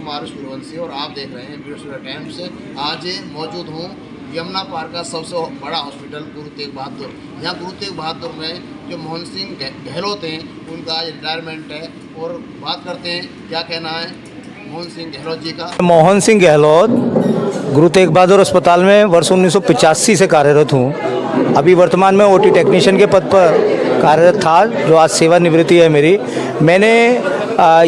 कुमार सूर्यवंशी और आप देख रहे हैं वीडियो सूर्य टाइम्स। आज मौजूद हूँ यमुना पार्क का सबसे बड़ा हॉस्पिटल गुरु तेग बहादुर। यहाँ गुरु तेग बहादुर में जो मोहन सिंह गहलोत हैं उनका आज रिटायरमेंट है और बात करते हैं क्या कहना है मोहन सिंह गहलोत जी का। मोहन सिंह गहलोत गुरु तेग बहादुर अस्पताल में वर्ष 1985 से कार्यरत हूँ। अभी वर्तमान में ओटी टेक्नीशियन के पद पर कार्यरत था, जो आज सेवानिवृत्ति है मेरी। मैंने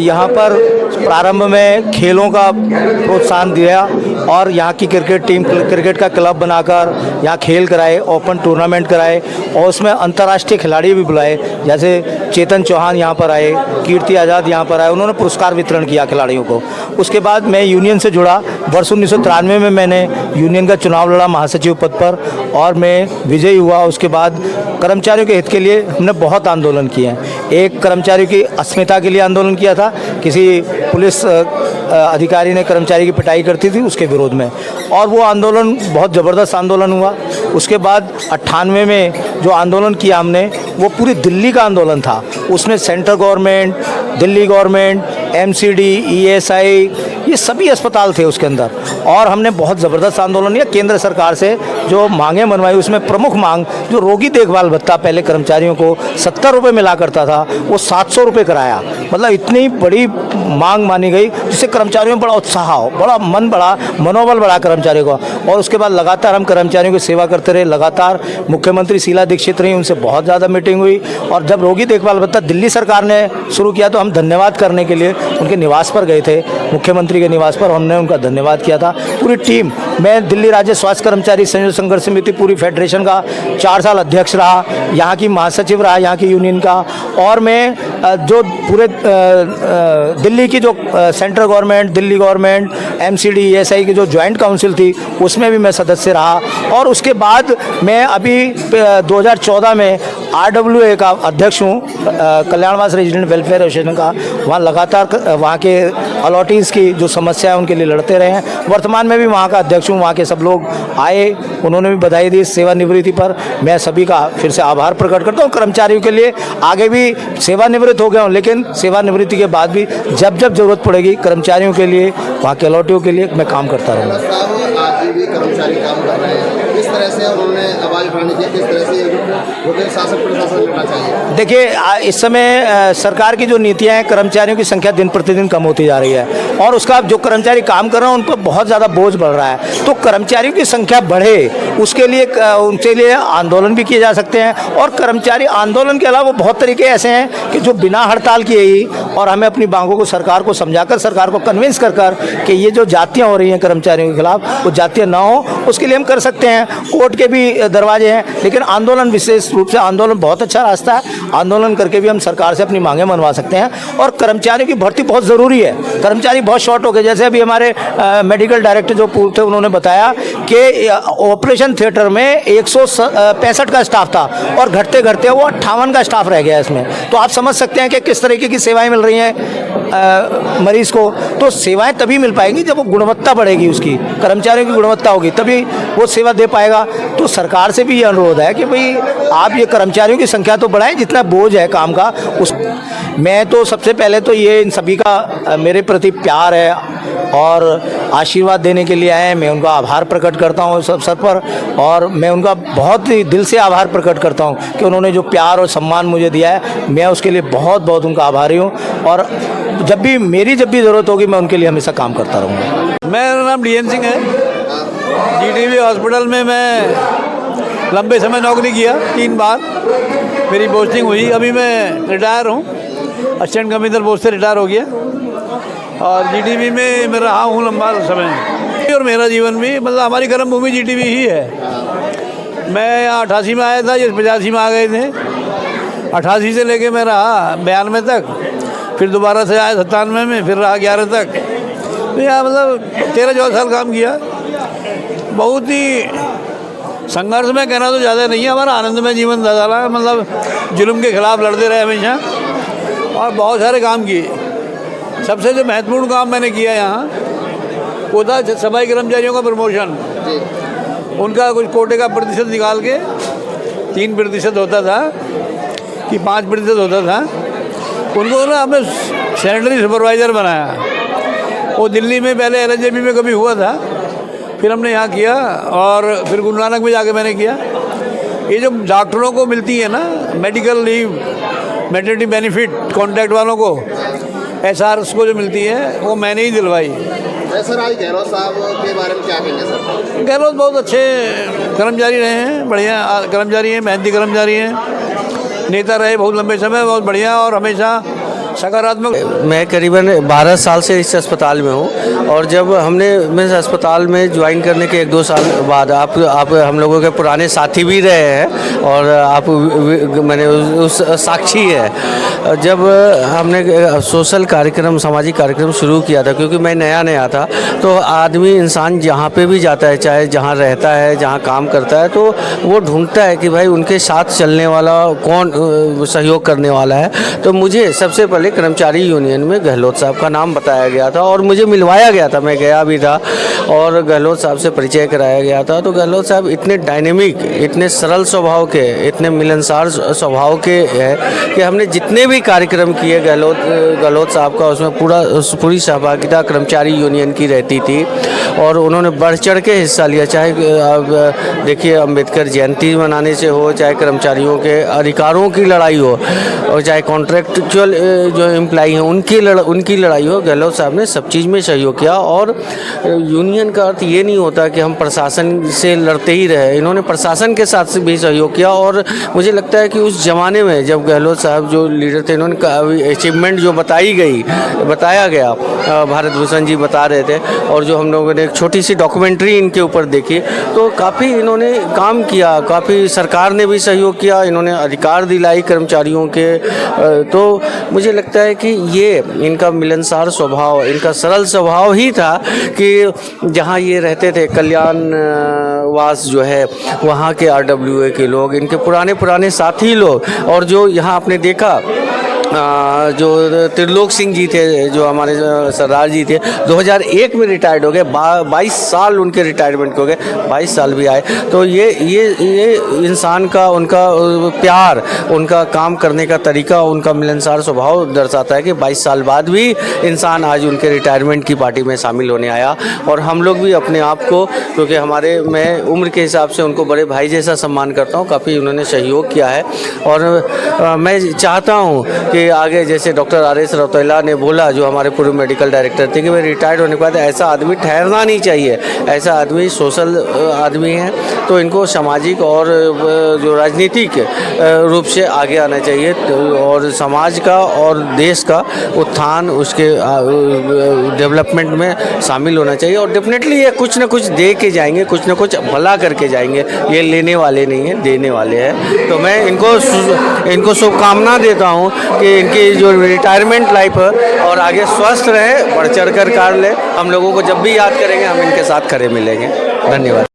यहाँ पर प्रारंभ में खेलों का प्रोत्साहन दिया और यहाँ की क्रिकेट टीम, क्रिकेट का क्लब बनाकर यहाँ खेल कराए, ओपन टूर्नामेंट कराए और उसमें अंतर्राष्ट्रीय खिलाड़ी भी बुलाए। जैसे चेतन चौहान यहाँ पर आए, कीर्ति आज़ाद यहाँ पर आए, उन्होंने पुरस्कार वितरण किया खिलाड़ियों को। उसके बाद मैं यूनियन से जुड़ा। वर्ष 1993 में मैंने यूनियन का चुनाव लड़ा महासचिव पद पर और मैं विजयी हुआ। उसके बाद कर्मचारियों के हित के लिए हमने बहुत आंदोलन किए हैं। एक कर्मचारियों की अस्मिता के लिए आंदोलन किया था, किसी पुलिस अधिकारी ने कर्मचारी की पिटाई करती थी उसके विरोध में, और वो आंदोलन बहुत ज़बरदस्त आंदोलन हुआ। उसके बाद 98 में जो आंदोलन किया हमने, वो पूरी दिल्ली का आंदोलन था। उसमें central government, Delhi government, MCD, ESI, ये सभी अस्पताल थे उसके अंदर, और हमने बहुत ज़बरदस्त आंदोलन किया। केंद्र सरकार से जो मांगें मनवाई, उसमें प्रमुख मांग जो रोगी देखभाल भत्ता पहले कर्मचारियों को 70 रुपये मिला करता था, वो 700 रुपये कराया। मतलब इतनी बड़ी मांग मानी गई जिससे कर्मचारियों में बड़ा उत्साह हो, बड़ा मन बढ़ा, मनोबल बढ़ा कर्मचारियों को। और उसके बाद लगातार हम कर्मचारियों की सेवा करते रहे। लगातार मुख्यमंत्री शीला दीक्षित रही, उनसे बहुत ज़्यादा मीटिंग हुई। और जब रोगी देखभाल भत्ता दिल्ली सरकार ने शुरू किया तो हम धन्यवाद करने के लिए उनके निवास पर गए थे, मुख्यमंत्री के निवास पर हमने उनका धन्यवाद किया था। पूरी टीम, मैं दिल्ली राज्य स्वास्थ्य कर्मचारी संयुक्त संघर्ष समिति पूरी फेडरेशन का 4 साल अध्यक्ष रहा, यहाँ की महासचिव रहा, यहाँ की यूनियन का। और मैं जो पूरे दिल्ली की जो central government, Delhi government, MCD, ESI की जो जॉइंट काउंसिल थी उसमें भी मैं सदस्य रहा। और उसके बाद मैं अभी 2014 में RWA का अध्यक्ष हूँ, कल्याणवास रेजिडेंट वेलफेयर एसोसिएशन का। वहाँ लगातार वहाँ के अलॉटीज़ की जो समस्या है उनके लिए लड़ते रहे हैं। वर्तमान में भी वहाँ का अध्यक्ष हूँ। वहाँ के सब लोग आए, उन्होंने भी बधाई दी सेवानिवृत्ति पर। मैं सभी का फिर से आभार प्रकट करता हूँ। कर्मचारियों के लिए आगे भी सेवानिवृत्त हो गया हूँ, लेकिन सेवानिवृत्ति के बाद भी जब जब जरूरत पड़ेगी कर्मचारियों के लिए, वहाँ के अलॉटियों के लिए मैं काम करता रहूँगा। आज भी कर्मचारी काम कर रहे हैं, किस तरह से उन्होंने आवाज़ उठानी चाहिए, किस तरह से शासक प्रशासन करना चाहिए? देखिए, इस समय सरकार की जो नीतियां हैं, कर्मचारियों की संख्या दिन प्रतिदिन कम होती जा रही है और उसका जो कर्मचारी काम कर रहे हैं उन पर बहुत ज़्यादा बोझ बढ़ रहा है। तो कर्मचारियों की संख्या बढ़े, उसके लिए उनके लिए आंदोलन भी किए जा सकते हैं। और कर्मचारी आंदोलन के अलावा बहुत तरीके ऐसे हैं कि जो बिना हड़ताल किए ही, और हमें अपनी मांगों को सरकार को समझाकर, सरकार को कन्विंस कर कि ये जो जातियाँ हो रही हैं कर्मचारियों के खिलाफ, वो जातियाँ ना हो, उसके लिए हम कर सकते हैं। कोर्ट के भी दरवाजे हैं, लेकिन आंदोलन, विशेष रूप से आंदोलन बहुत अच्छा रास्ता है। आंदोलन करके भी हम सरकार से अपनी मांगें मनवा सकते हैं। और कर्मचारियो65 की भर्ती बहुत ज़रूरी है, कर्मचारी बहुत शॉर्ट हो गए। जैसे अभी हमारे मेडिकल डायरेक्टर जो पूर्व थे, उन्होंने बताया कि ऑपरेशन थिएटर में 165 का स्टाफ था और घटते घटते वो 58 का स्टाफ रह गया इसमें। तो आप समझ सकते हैं कि किस तरीके की सेवाएँ मिल रही हैं मरीज़ को। तो सेवाएँ तभी मिल पाएंगी जब वो गुणवत्ता बढ़ेगी, उसकी कर्मचारियों की गुणवत्ता होगी, तभी वो सेवा दे पाएगा। तो सरकार से भी ये अनुरोध है कि भाई आप ये कर्मचारियों की संख्या तो बढ़ाएं, जितना बोझ है काम का उस। मैं तो सबसे पहले तो ये इन सभी का मेरे प्रति प्यार है और आशीर्वाद देने के लिए आए हैं। मैं उनका आभार प्रकट करता हूँ इस अवसर पर, और मैं उनका बहुत ही दिल से आभार प्रकट करता हूँ कि उन्होंने जो प्यार और सम्मान मुझे दिया है, मैं उसके लिए बहुत बहुत उनका आभारी हूँ। और जब भी ज़रूरत होगी मैं उनके लिए हमेशा काम करता रहूँगा। मेरा नाम DN सिंह है। GTB हॉस्पिटल में मैं लंबे समय नौकरी किया, 3 बार मेरी पोस्टिंग हुई। अभी मैं रिटायर हूँ, असिस्टेंट कमिश्नर पोस्ट से रिटायर हो गया और GTB में मैं रहा हूँ लंबा समय। और मेरा जीवन भी, मतलब हमारी कर्म भूमि GTB ही है। मैं यहाँ 88 में आया था, ये 85 में आ गए थे। 88 से लेके मैं रहा 92 तक, फिर दोबारा से आया 97 में, फिर रहा 11 तक। तो यहाँ मतलब 13-14 साल काम किया। बहुत ही संघर्ष में कहना तो ज़्यादा नहीं है, हमारा आनंदमय जीवन ज़्यादा रहा है। मतलब जुल्म के खिलाफ लड़ते रहे हमेशा और बहुत सारे काम किए। सबसे जो महत्वपूर्ण काम मैंने किया यहाँ वो था सफाई कर्मचारियों का प्रमोशन। उनका कुछ कोटे का प्रतिशत निकाल के 3% होता था कि 5% होता था, उनको ना हमने सैनिटरी सुपरवाइज़र बनाया। वो दिल्ली में पहले LNJP में कभी हुआ था, फिर हमने यहाँ किया और फिर गुरु नानक में जाके मैंने किया। ये जो डॉक्टरों को मिलती है ना medical leave, maternity benefit contract वालों को, SRs को जो मिलती है वो मैंने ही दिलवाई। सर आज गहलोत साहब के बारे में क्या कहेंगे सर? गहलोत बहुत अच्छे कर्मचारी रहे हैं, बढ़िया कर्मचारी हैं, मेहनती कर्मचारी हैं, नेता रहे बहुत लंबे समय, बहुत बढ़िया और हमेशा सकारात्मक। मैं करीबन 12 साल से इस अस्पताल में हूँ और जब मैं इस अस्पताल में ज्वाइन करने के 1-2 साल बाद आप हम लोगों के पुराने साथी भी रहे हैं और आप मैंने उस साक्षी है जब हमने सोशल कार्यक्रम, सामाजिक कार्यक्रम शुरू किया था, क्योंकि मैं नया था, तो आदमी इंसान जहाँ पे भी जाता है, चाहे जहाँ रहता है, जहाँ काम करता है, तो वो ढूंढता है कि भाई उनके साथ चलने वाला कौन, सहयोग करने वाला है। तो मुझे सबसे पहले कर्मचारी यूनियन में गहलोत साहब का नाम बताया गया था और मुझे मिलवाया गया था, मैं गया भी था और गहलोत साहब से परिचय कराया गया था। तो गहलोत साहब इतने डायनेमिक, इतने सरल स्वभाव के, इतने मिलनसार स्वभाव के हैं कि हमने जितने भी कार्यक्रम किए गहलोत साहब का उसमें पूरी सहभागिता कर्मचारी यूनियन की रहती थी और उन्होंने बढ़ चढ़ के हिस्सा लिया। चाहे अब देखिए अम्बेडकर जयंती मनाने से हो, चाहे कर्मचारियों के अधिकारों की लड़ाई हो और चाहे कॉन्ट्रैक्चुअल जो एम्प्लाई हैं उनकी लड़ाई हो, गहलोत साहब ने सब चीज़ में सहयोग किया। और यूनियन का अर्थ ये नहीं होता कि हम प्रशासन से लड़ते ही रहे, इन्होंने प्रशासन के साथ भी सहयोग किया। और मुझे लगता है कि उस ज़माने में जब गहलोत साहब जो लीडर थे, इन्होंने अचीवमेंट जो बताया गया, भारत भूषण जी बता रहे थे और जो हम लोगों ने एक छोटी सी डॉक्यूमेंट्री इनके ऊपर देखी, तो काफ़ी इन्होंने काम किया, काफ़ी सरकार ने भी सहयोग किया, इन्होंने अधिकार दिलाई कर्मचारियों के। तो मुझे लगता है कि ये इनका मिलनसार स्वभाव, इनका सरल स्वभाव ही था कि जहाँ ये रहते थे कल्याण वास जो है, वहाँ के RWA के लोग, इनके पुराने साथी लोग, और जो यहाँ आपने देखा जो त्रिलोक सिंह जी थे, जो हमारे सरदार जी थे, 2001 में रिटायर्ड हो गए, 22 साल उनके रिटायरमेंट के हो गए, 22 साल भी आए। तो ये इंसान का, उनका प्यार, उनका काम करने का तरीका, उनका मिलनसार स्वभाव दर्शाता है कि 22 साल बाद भी इंसान आज उनके रिटायरमेंट की पार्टी में शामिल होने आया। और हम लोग भी अपने आप को, क्योंकि मैं उम्र के हिसाब से उनको बड़े भाई जैसा सम्मान करता हूँ, काफ़ी उन्होंने सहयोग किया है। और मैं चाहता हूँ कि आगे जैसे डॉक्टर RS रौतेला ने बोला, जो हमारे पूर्व मेडिकल डायरेक्टर थे, कि मैं रिटायर्ड होने के बाद ऐसा आदमी ठहरना नहीं चाहिए, ऐसा आदमी सोशल आदमी है, तो इनको सामाजिक और जो राजनीतिक रूप से आगे आना चाहिए और समाज का और देश का उत्थान, उसके डेवलपमेंट में शामिल होना चाहिए। और डेफिनेटली ये कुछ ना कुछ दे के जाएंगे, कुछ ना कुछ भला करके जाएंगे, ये लेने वाले नहीं हैं, देने वाले हैं। तो मैं इनको शुभकामना देता हूँ कि इनकी जो रिटायरमेंट लाइफ है और आगे स्वस्थ रहे, बढ़ चढ़ कर कार्य ले। हम लोगों को जब भी याद करेंगे हम इनके साथ खड़े मिलेंगे। धन्यवाद।